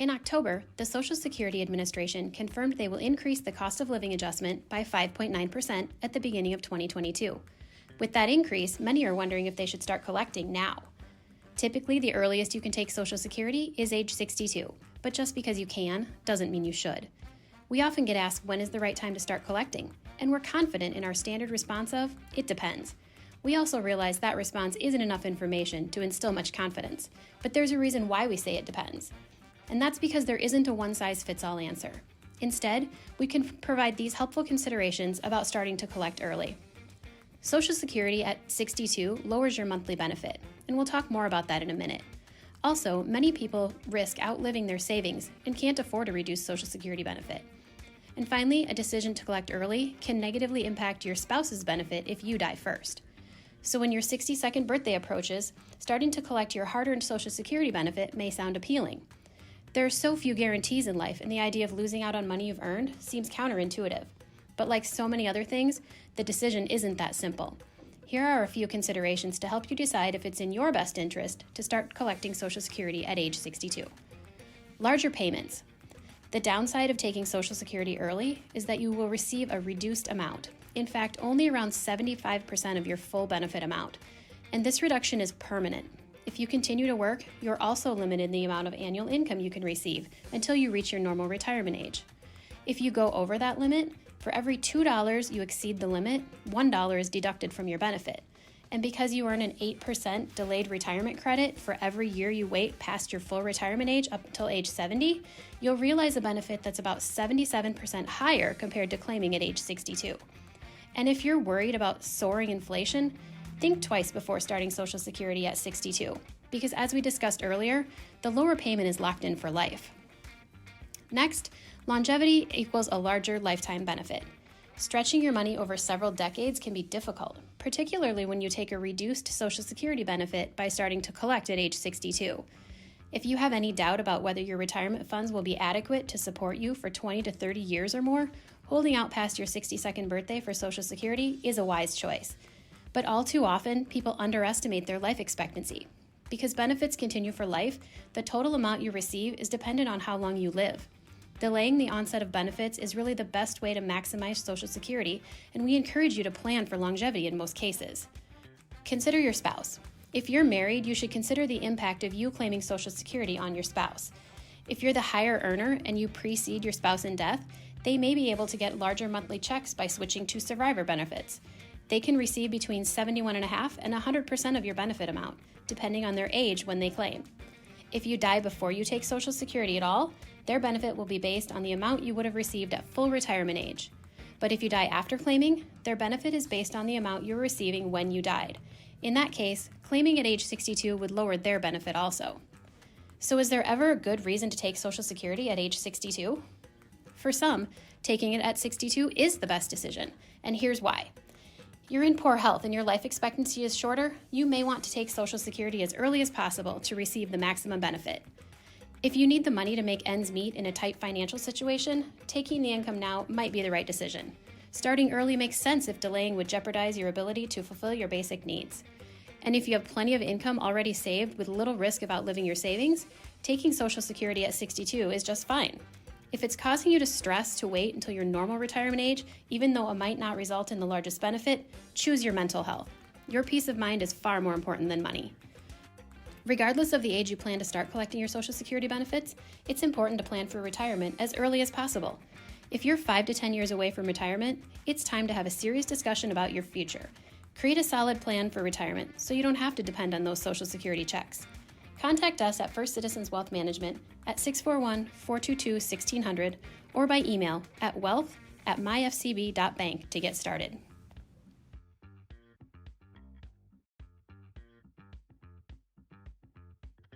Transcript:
In October, the Social Security Administration confirmed they will increase the cost of living adjustment by 5.9% at the beginning of 2022. With that increase, many are wondering if they should start collecting now. Typically, the earliest you can take Social Security is age 62, but just because you can doesn't mean you should. We often get asked when is the right time to start collecting, and we're confident in our standard response of, it depends. We also realize that response isn't enough information to instill much confidence, but there's a reason why we say it depends. And that's because there isn't a one-size-fits-all answer. Instead, we can provide these helpful considerations about starting to collect early. Social Security at 62 lowers your monthly benefit, and we'll talk more about that in a minute. Also, many people risk outliving their savings and can't afford a reduced Social Security benefit. And finally, a decision to collect early can negatively impact your spouse's benefit if you die first. So when your 62nd birthday approaches, starting to collect your hard-earned Social Security benefit may sound appealing. There are so few guarantees in life, and the idea of losing out on money you've earned seems counterintuitive. But like so many other things, the decision isn't that simple. Here are a few considerations to help you decide if it's in your best interest to start collecting Social Security at age 62. Larger payments. The downside of taking Social Security early is that you will receive a reduced amount. In fact, only around 75% of your full benefit amount. And this reduction is permanent. If you continue to work, you're also limited in the amount of annual income you can receive until you reach your normal retirement age. If you go over that limit, for every $2 you exceed the limit, $1 is deducted from your benefit. And because you earn an 8% delayed retirement credit for every year you wait past your full retirement age up until age 70, you'll realize a benefit that's about 77% higher compared to claiming at age 62. And if you're worried about soaring inflation, think twice before starting Social Security at 62, because as we discussed earlier, the lower payment is locked in for life. Next, longevity equals a larger lifetime benefit. Stretching your money over several decades can be difficult, particularly when you take a reduced Social Security benefit by starting to collect at age 62. If you have any doubt about whether your retirement funds will be adequate to support you for 20 to 30 years or more, holding out past your 62nd birthday for Social Security is a wise choice. But all too often, people underestimate their life expectancy. Because benefits continue for life, the total amount you receive is dependent on how long you live. Delaying the onset of benefits is really the best way to maximize Social Security, and we encourage you to plan for longevity in most cases. Consider your spouse. If you're married, you should consider the impact of you claiming Social Security on your spouse. If you're the higher earner and you precede your spouse in death, they may be able to get larger monthly checks by switching to survivor benefits. They can receive between 71.5% and 100% of your benefit amount, depending on their age when they claim. If you die before you take Social Security at all, their benefit will be based on the amount you would have received at full retirement age. But if you die after claiming, their benefit is based on the amount you were receiving when you died. In that case, claiming at age 62 would lower their benefit also. So is there ever a good reason to take Social Security at age 62? For some, taking it at 62 is the best decision, and here's why. You're in poor health and your life expectancy is shorter, you may want to take Social Security as early as possible to receive the maximum benefit. If you need the money to make ends meet in a tight financial situation, taking the income now might be the right decision. Starting early makes sense if delaying would jeopardize your ability to fulfill your basic needs. And if you have plenty of income already saved with little risk of outliving your savings, taking Social Security at 62 is just fine. If it's causing you to stress to wait until your normal retirement age, even though it might not result in the largest benefit, choose your mental health. Your peace of mind is far more important than money. Regardless of the age you plan to start collecting your Social Security benefits, it's important to plan for retirement as early as possible. If you're 5 to 10 years away from retirement, it's time to have a serious discussion about your future. Create a solid plan for retirement so you don't have to depend on those Social Security checks. Contact us at First Citizens Wealth Management at 641-422-1600 or by email at wealth@myfcb.bank to get started.